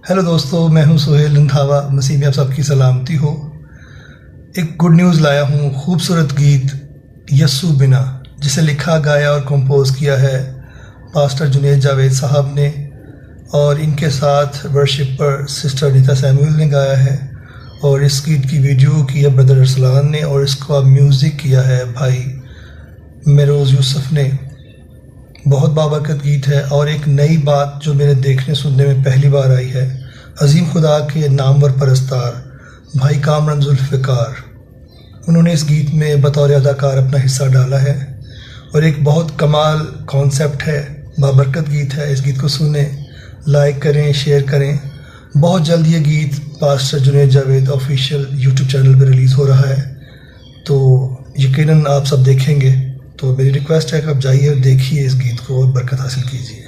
Hello दोस्तों, मैं हूं सुहेल रंधावा। मसीह में आप सबकी सलामती हो। एक गुड न्यूज़ लाया हूं। खूबसूरत गीत यस्सु बिना, जिसे लिखा, गाया और कंपोज किया है पास्टर जुनैद जावेद साहब ने, और इनके साथ वर्शिपर सिस्टर नीता सैमुअल ने गाया है। और इस गीत की वीडियो की है ब्रदर अरसलान ने, और इसका म्यूज़िक किया है भाई मेरोज़ यूसुफ ने। बहुत बाबरकत गीत है। और एक नई बात जो मेरे देखने सुनने में पहली बार आई है, अजीम खुदा के नामवर परस्तार भाई कामरान जुल्फ़िकार, उन्होंने इस गीत में बतौर अदाकार अपना हिस्सा डाला है। और एक बहुत कमाल कॉन्सेप्ट है, बाबरकत गीत है। इस गीत को सुने, लाइक करें, शेयर करें। बहुत जल्द ये गीत pastor Junaid Javed official YouTube channel पर रिलीज़ हो रहा है, तो यकीनन आप सब देखेंगे। तो मेरी रिक्वेस्ट है कि आप जाइए और देखिए इस गीत को और बरकत हासिल कीजिए।